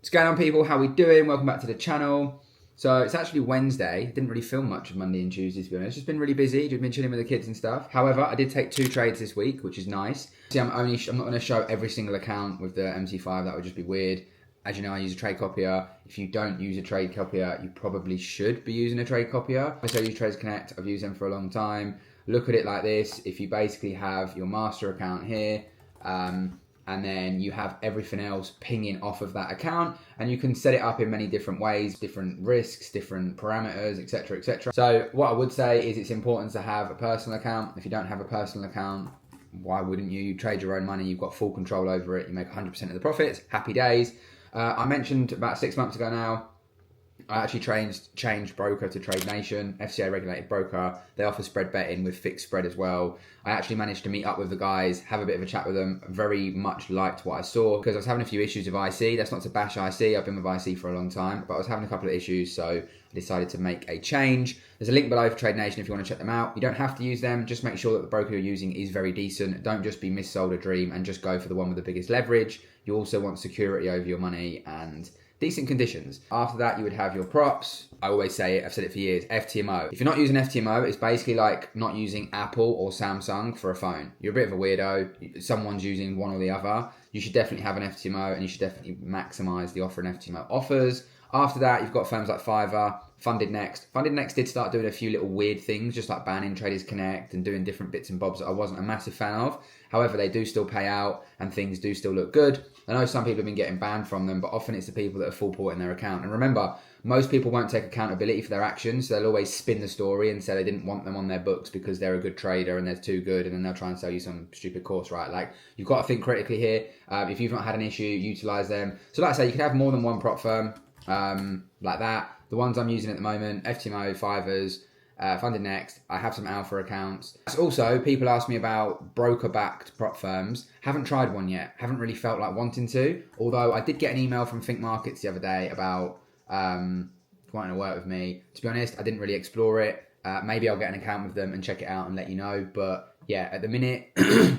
What's going on, people? How we doing? Welcome back to the channel. So it's actually Wednesday. Didn't really film much of Monday and Tuesday, to be honest. Just been really busy. Just been chilling with the kids and stuff. However, I did take 2 trades this week, which is nice. See, I'm not going to show every single account with the MT5. That would just be weird. As you know, I use a trade copier. If you don't use a trade copier, you probably should be using a trade copier. I use Trades Connect. I've used them for a long time. Look at it like this. If you basically have your master account here, and then you have everything else pinging off of that account, and you can set it up in many different ways, different risks, different parameters, etc, etc. So what I would say is it's important to have a personal account. If you don't have a personal account, why wouldn't you? You trade your own money, you've got full control over it, you make 100% of the profits, happy days. I mentioned about 6 months ago now, I actually changed broker to Trade Nation, FCA regulated broker. They offer spread betting with fixed spread as well. I actually managed to meet up with the guys, have a bit of a chat with them. Very much liked what I saw because I was having a few issues with IC. That's not to bash IC. I've been with IC for a long time, but I was having a couple of issues, so I decided to make a change. There's a link below for Trade Nation if you want to check them out. You don't have to use them. Just make sure that the broker you're using is very decent. Don't just be missold a dream and just go for the one with the biggest leverage. You also want security over your money and decent conditions. After that, you would have your props. I always say it, I've said it for years, FTMO. If you're not using FTMO, it's basically like not using Apple or Samsung for a phone. You're a bit of a weirdo. Someone's using one or the other. You should definitely have an FTMO, and you should definitely maximize the offer an FTMO offers. After that, you've got firms like Fiverr, Funded Next. Funded Next did start doing a few little weird things, just like banning Traders Connect and doing different bits and bobs that I wasn't a massive fan of. However, they do still pay out and things do still look good. I know some people have been getting banned from them, but often it's the people that are full porting their account. And remember, most people won't take accountability for their actions. So they'll always spin the story and say they didn't want them on their books because they're a good trader and they're too good, and then they'll try and sell you some stupid course, right? Like, you've got to think critically here. If you've not had an issue, utilize them. So like I say, you can have more than one prop firm like that. The ones I'm using at the moment, FTMO, Fivers, Funded Next. I have some alpha accounts. Also, people ask me about broker-backed prop firms. Haven't tried one yet. Haven't really felt like wanting to. Although I did get an email from Think Markets the other day about wanting to work with me. To be honest, I didn't really explore it. Maybe I'll get an account with them and check it out and let you know. But yeah, at the minute,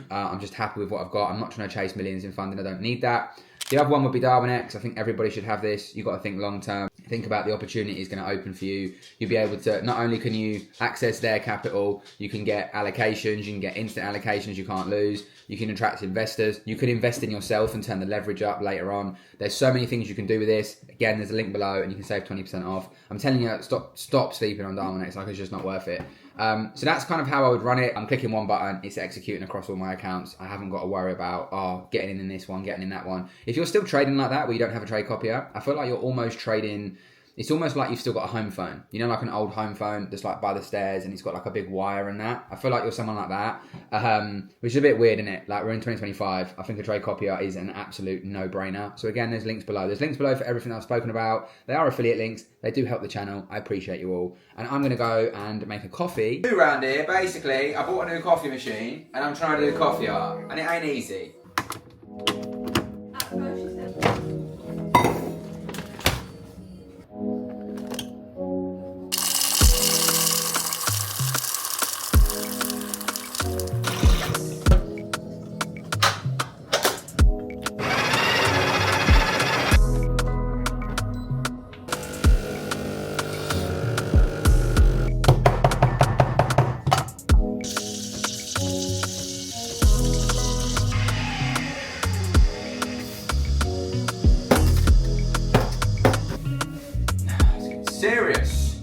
I'm just happy with what I've got. I'm not trying to chase millions in funding. I don't need that. The other one would be Darwin X. I think everybody should have this. You've got to think long term. Think about the opportunity it's going to open for you. You'll be able to, not only can you access their capital, you can get allocations, you can get instant allocations you can't lose. You can attract investors. You can invest in yourself and turn the leverage up later on. There's so many things you can do with this. Again, there's a link below and you can save 20% off. I'm telling you, stop sleeping on Darwin X. Like, it's just not worth it. So that's kind of how I would run it. I'm clicking one button, it's executing across all my accounts. I haven't got to worry about, getting in this one, getting in that one. If you're still trading like that, where you don't have a trade copier, I feel like you're almost trading. It's almost like you've still got a home phone. You know, like an old home phone that's like by the stairs and it's got like a big wire and that. I feel like you're someone like that, which is a bit weird, isn't it? Like, we're in 2025. I think a trade copier is an absolute no-brainer. So again, there's links below. There's links below for everything I've spoken about. They are affiliate links. They do help the channel. I appreciate you all. And I'm going to go and make a coffee. Around here, basically, I bought a new coffee machine and I'm trying to do coffee art. And it ain't easy. Serious.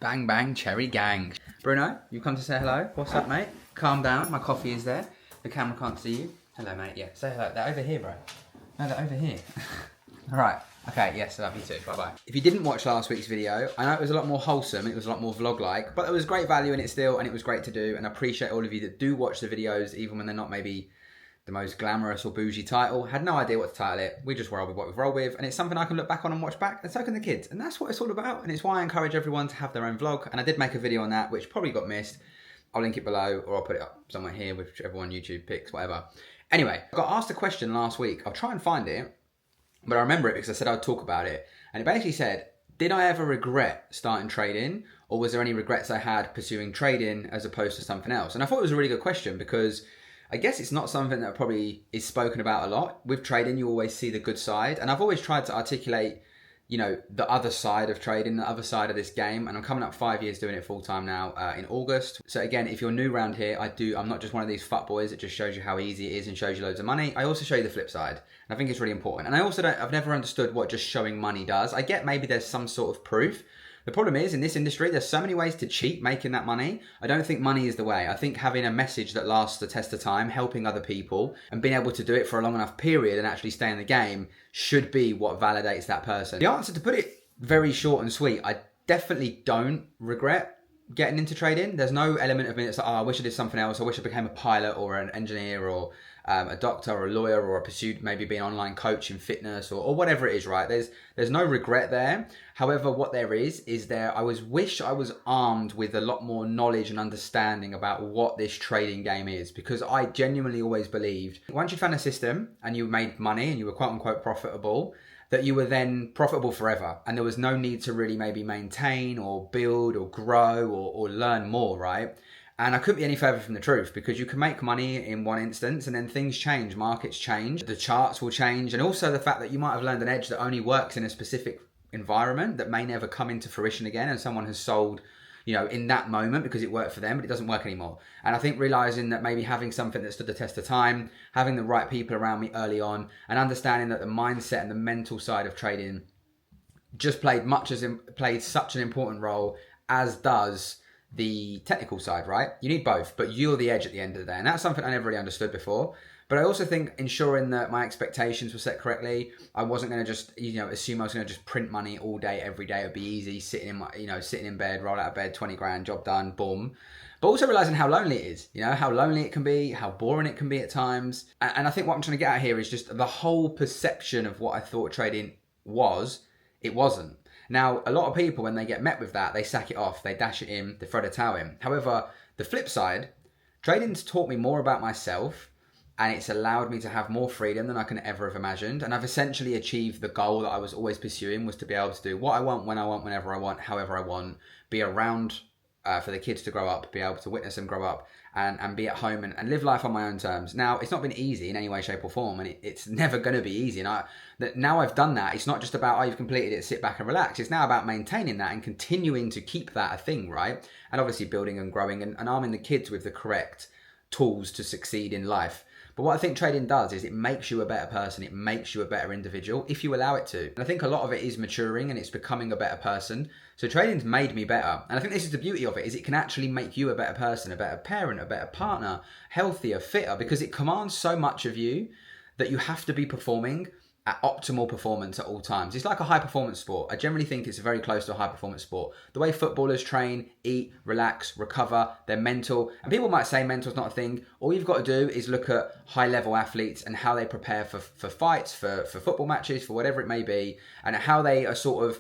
Bang bang cherry gang. Bruno, you come to say hello. What's up, mate? Calm down, my coffee is there. The camera can't see you. Hello, mate. Yeah, say hello. They're over here, bro. No, they're over here. Alright. Okay, yes, I love you too. Bye-bye. If you didn't watch last week's video, I know it was a lot more wholesome, it was a lot more vlog-like, but there was great value in it still, and it was great to do, and I appreciate all of you that do watch the videos, even when they're not maybe the most glamorous or bougie title. Had no idea what to title it. We just roll with what we've rolled with, and it's something I can look back on and watch back, and so can the kids. And that's what it's all about, and it's why I encourage everyone to have their own vlog. And I did make a video on that, which probably got missed. I'll link it below, or I'll put it up somewhere here, whichever one YouTube picks, whatever. Anyway, I got asked a question last week. I'll try and find it, but I remember it because I said I'd talk about it. And it basically said, did I ever regret starting trading, or was there any regrets I had pursuing trading as opposed to something else? And I thought it was a really good question, because I guess it's not something that probably is spoken about a lot. With trading, you always see the good side. And I've always tried to articulate, you know, the other side of trading, the other side of this game. And I'm coming up 5 years doing it full time now in August. So again, if you're new around here, I'm not just one of these fat boys that just shows you how easy it is and shows you loads of money. I also show you the flip side. And I think it's really important. And I've never understood what just showing money does. I get maybe there's some sort of proof. The problem is, in this industry, there's so many ways to cheat making that money. I don't think money is the way. I think having a message that lasts the test of time, helping other people, and being able to do it for a long enough period and actually stay in the game should be what validates that person. The answer, to put it very short and sweet, I definitely don't regret getting into trading. There's no element of me that's like, oh, I wish I did something else. I wish I became a pilot or an engineer or a doctor or a lawyer, or I pursued maybe being an online coach in fitness or whatever it is, right? There's no regret there. However, what there is I wish I was armed with a lot more knowledge and understanding about what this trading game is, because I genuinely always believed once you found a system and you made money and you were quote unquote profitable, that you were then profitable forever, and there was no need to really maybe maintain or build or grow or learn more, right? And I couldn't be any further from the truth, because you can make money in one instance and then things change, markets change, the charts will change, and also the fact that you might have learned an edge that only works in a specific environment that may never come into fruition again, and someone has sold, you know, in that moment because it worked for them, but it doesn't work anymore. And I think realizing that maybe having something that stood the test of time, having the right people around me early on, and understanding that the mindset and the mental side of trading just played such an important role, as does the technical side, right? You need both, but you're the edge at the end of the day. And that's something I never really understood before. But I also think ensuring that my expectations were set correctly. I wasn't going to just, you know, assume I was going to just print money all day, every day. It'd be easy, sitting in bed, roll out of bed, 20 grand, job done, boom. But also realizing how lonely it is, you know, how lonely it can be, how boring it can be at times. And I think what I'm trying to get at here is just the whole perception of what I thought trading was, it wasn't. Now, a lot of people, when they get met with that, they sack it off, they dash it in, they throw the towel in. However, the flip side, trading's taught me more about myself, and it's allowed me to have more freedom than I can ever have imagined. And I've essentially achieved the goal that I was always pursuing, was to be able to do what I want, when I want, whenever I want, however I want, be around for the kids to grow up, be able to witness them grow up, and be at home and live life on my own terms. Now, it's not been easy in any way, shape or form, and it's never going to be easy. And now I've done that, it's not just about, oh, you've completed it, sit back and relax. It's now about maintaining that and continuing to keep that a thing, right? And obviously building and growing and arming the kids with the correct tools to succeed in life. But what I think trading does is it makes you a better person. It makes you a better individual if you allow it to. And I think a lot of it is maturing and it's becoming a better person. So trading's made me better. And I think this is the beauty of it, is it can actually make you a better person, a better parent, a better partner, healthier, fitter, because it commands so much of you that you have to be performing at optimal performance at all times. It's like a high performance sport. I generally think it's very close to a high performance sport. The way footballers train, eat, relax, recover, they're mental. And people might say mental's not a thing. All you've got to do is look at high level athletes and how they prepare for fights, for football matches, for whatever it may be, and how they are sort of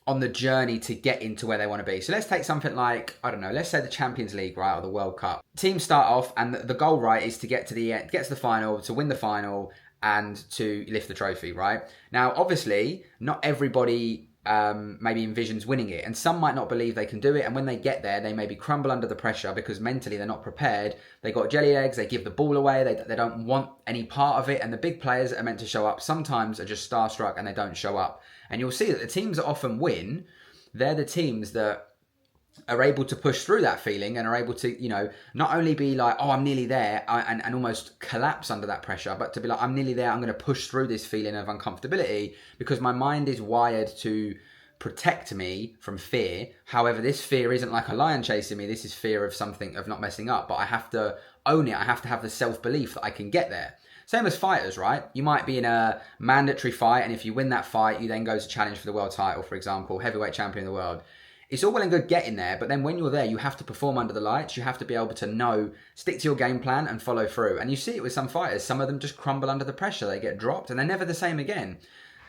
on the journey to get into where they want to be. So let's take something like, I don't know, let's say the Champions League, right, or the World Cup. Teams start off and the goal, right, is to get to the end, get to the final, to win the final, and to lift the trophy, right? Now, obviously, not everybody maybe envisions winning it, and some might not believe they can do it, and when they get there, they maybe crumble under the pressure because mentally they're not prepared. They got jelly eggs, they give the ball away, they don't want any part of it, and the big players that are meant to show up sometimes are just starstruck and they don't show up. And you'll see that the teams that often win, they're the teams that are able to push through that feeling and are able to, you know, not only be like, oh, I'm nearly there, and almost collapse under that pressure, but to be like, I'm nearly there, I'm going to push through this feeling of uncomfortability because my mind is wired to protect me from fear. However, this fear isn't like a lion chasing me. This is fear of something, of not messing up, but I have to own it. I have to have the self-belief that I can get there. Same as fighters, right? You might be in a mandatory fight, and if you win that fight, you then go to challenge for the world title, for example, heavyweight champion of the world. it's all well and good getting there, but then when you're there, you have to perform under the lights. You have to be able to stick to your game plan and follow through. And you see it with some fighters. Some of them just crumble under the pressure. They get dropped and they're never the same again.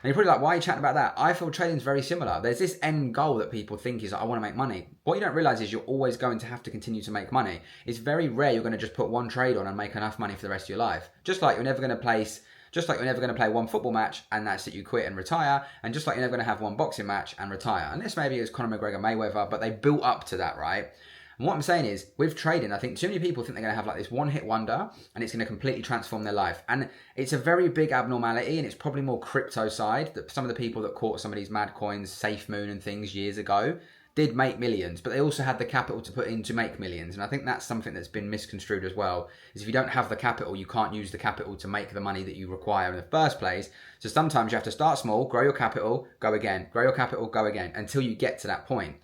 And you're probably like, why are you chatting about that? I feel trading's very similar. There's this end goal that people think is, I want to make money. What you don't realise is you're always going to have to continue to make money. It's very rare you're going to just put one trade on and make enough money for the rest of your life. Just like you're never going to play one football match and that's it, you quit and retire. And just like you're never going to have one boxing match and retire. Unless maybe it was Conor McGregor, Mayweather, but they built up to that, right? And what I'm saying is, with trading, I think too many people think they're going to have like this one-hit wonder and it's going to completely transform their life. And it's a very big abnormality, and it's probably more crypto side, that some of the people that caught some of these mad coins, Safe Moon and things years ago, did make millions, but they also had the capital to put in to make millions. And I think that's something that's been misconstrued as well, is if you don't have the capital, you can't use the capital to make the money that you require in the first place. So sometimes you have to start small, grow your capital, go again, grow your capital, go again, until you get to that point.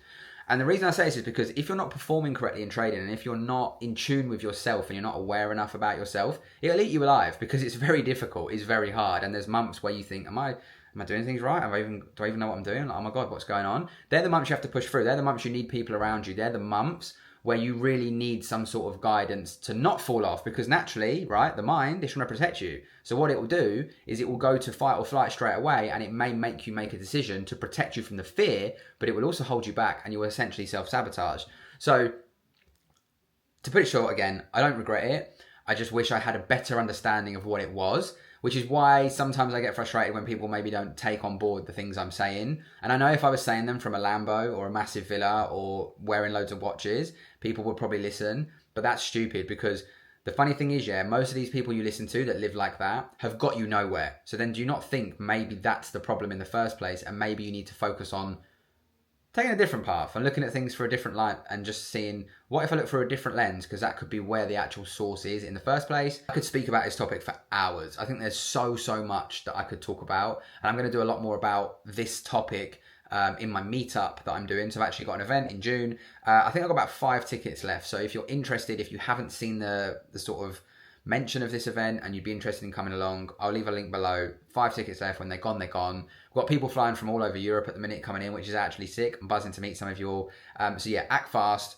And the reason I say this is because if you're not performing correctly in trading, and if you're not in tune with yourself and you're not aware enough about yourself, it'll eat you alive, because it's very difficult, it's very hard. And there's months where you think, am I doing things right? Do I even know what I'm doing? Like, oh my God, what's going on? They're the months you have to push through. They're the months you need people around you. They're the months where you really need some sort of guidance to not fall off, because naturally, right, the mind is trying to protect you. So what it will do is it will go to fight or flight straight away, and it may make you make a decision to protect you from the fear, but it will also hold you back, and you will essentially self-sabotage. So to put it short again, I don't regret it. I just wish I had a better understanding of what it was, which is why sometimes I get frustrated when people maybe don't take on board the things I'm saying. And I know if I was saying them from a Lambo or a massive villa or wearing loads of watches, people would probably listen. But that's stupid, because the funny thing is, yeah, most of these people you listen to that live like that have got you nowhere. So then do you not think maybe that's the problem in the first place, and maybe you need to focus on taking a different path and looking at things for a different light, and just seeing, what if I look through a different lens? Because that could be where the actual source is in the first place. I could speak about this topic for hours. I think there's so much that I could talk about, and I'm going to do a lot more about this topic in my meetup that I'm doing. So I've actually got an event in June. I think I've got about 5 tickets left. So if you're interested, if you haven't seen the sort of mention of this event and you'd be interested in coming along, I'll leave a link below. 5 tickets left. When they're gone, they're gone. We've got people flying from all over Europe at the minute coming in, which is actually sick. I'm buzzing to meet some of you all. So yeah, act fast.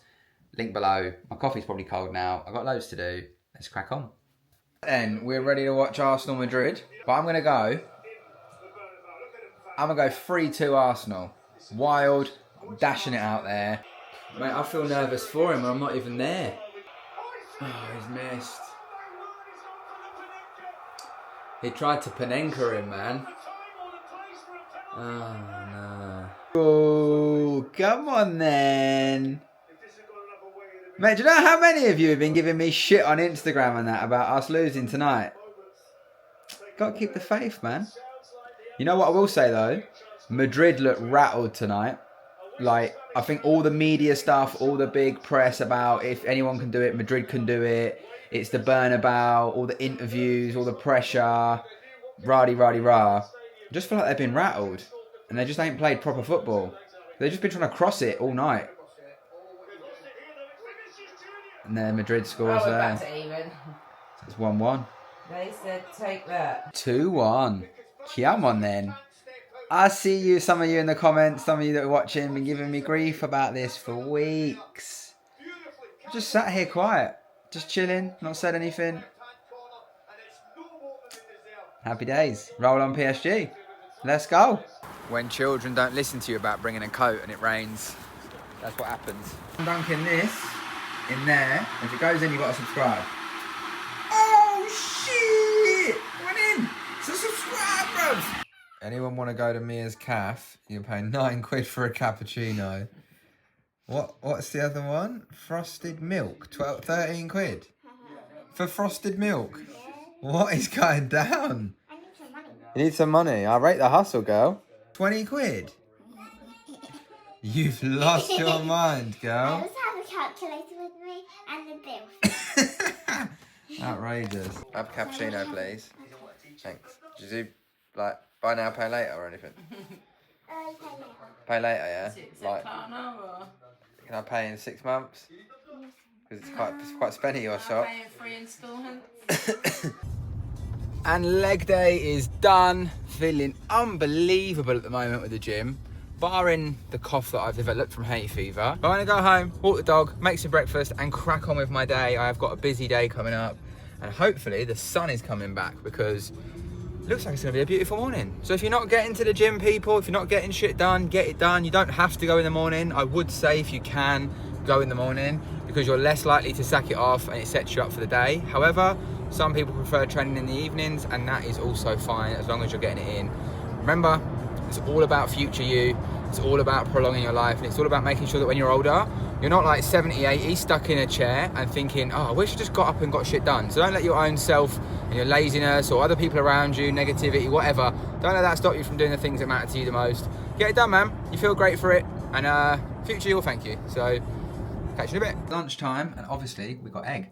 Link below. My coffee's probably cold now. I've got loads to do. Let's crack on. And we're ready to watch Arsenal Madrid, but I'm going to go 3-2 Arsenal. Wild, dashing it out there. Mate, I feel nervous for him, and I'm not even there. Oh, he's missed. He tried to Panenka him, man. Oh, no. Oh, come on then. Mate, do you know how many of you have been giving me shit on Instagram and that about us losing tonight? Got to keep the faith, man. You know what I will say, though? Madrid looked rattled tonight. Like, I think all the media stuff, all the big press about if anyone can do it, Madrid can do it. It's the Bernabeu, all the interviews, all the pressure, rah-de-rah-de-rah. I just feel like they've been rattled, and they just ain't played proper football. They've just been trying to cross it all night. And then Madrid scores there. Back to even. So it's 1-1. They said take that. 2-1. Come on then. I see you, some of you in the comments, some of you that are watching, been giving me grief about this for weeks. Just sat here quiet, just chilling, not said anything. Happy days. Roll on PSG. Let's go. When children don't listen to you about bringing a coat and it rains, that's what happens. I'm dunking this in there. If it goes in, you've got to subscribe. Oh shit! Went in. So subscribe, bruv. Anyone want to go to Mia's Caf? You can pay £9 for a cappuccino. What's the other one? Frosted milk. 13 quid for frosted milk. What is going down? I need some money. You need some money. I rate the hustle, girl. 20 quid. You've lost your mind, I girl. just have a calculator with me and the bill. Outrageous. Have a cappuccino, please. Thanks. Did you do, like, buy now, pay later or anything? Pay later, yeah? Like, can I pay in 6 months? Because it's quite spenny, your shop. Paying 3 instalments. And leg day is done. Feeling unbelievable at the moment with the gym. barring the cough that I've developed from hay fever, I'm going to go home, walk the dog, make some breakfast and crack on with my day. I have got a busy day coming up and hopefully the sun is coming back because it looks like it's going to be a beautiful morning. So if you're not getting to the gym, people, if you're not getting shit done, get it done. You don't have to go in the morning. I would say if you can, go in the morning because you're less likely to sack it off and it sets you up for the day. However, some people prefer training in the evenings and that is also fine as long as you're getting it in. Remember, it's all about future you. It's all about prolonging your life and it's all about making sure that when you're older, you're not like 70, 80, stuck in a chair and thinking, oh, I wish I just got up and got shit done. So don't let your own self and your laziness or other people around you, negativity, whatever, don't let that stop you from doing the things that matter to you the most. Get it done, man. You feel great for it and future you will thank you. So catch you in a bit. Lunchtime and obviously we've got egg.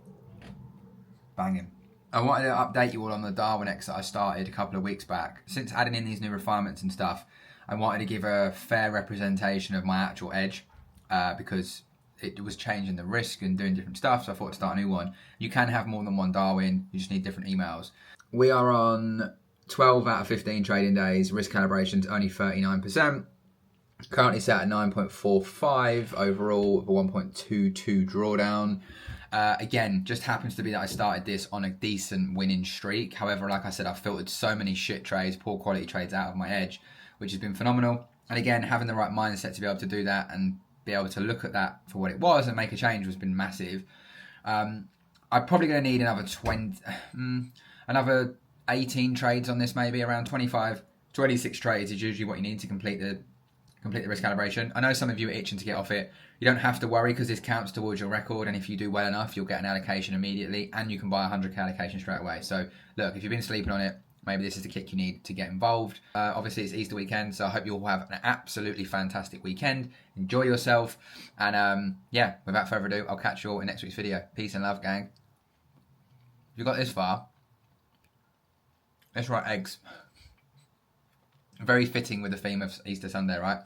Banging. I wanted to update you all on the Darwin X that I started a couple of weeks back. Since adding in these new refinements and stuff, I wanted to give a fair representation of my actual edge because it was changing the risk and doing different stuff, so I thought I'd start a new one. You can have more than one Darwin, you just need different emails. We are on 12 out of 15 trading days, risk calibration's only 39%. Currently set at 9.45 overall with a 1.22 drawdown. Again, just happens to be that I started this on a decent winning streak. However, like I said, I've filtered so many shit trades, poor quality trades out of my edge, which has been phenomenal. And again, having the right mindset to be able to do that and be able to look at that for what it was and make a change has been massive. I'm probably going to need another 18 trades on this, maybe around 25, 26 trades is usually what you need to complete the risk calibration. I know some of you are itching to get off it. You don't have to worry because this counts towards your record, and if you do well enough, you'll get an allocation immediately, and you can buy a 100k allocation straight away. So look, if you've been sleeping on it, maybe this is the kick you need to get involved. Obviously, it's Easter weekend, so I hope you all have an absolutely fantastic weekend. Enjoy yourself, and yeah, without further ado, I'll catch you all in next week's video. Peace and love, gang. If you got this far, let's write eggs. Very fitting with the theme of Easter Sunday, right?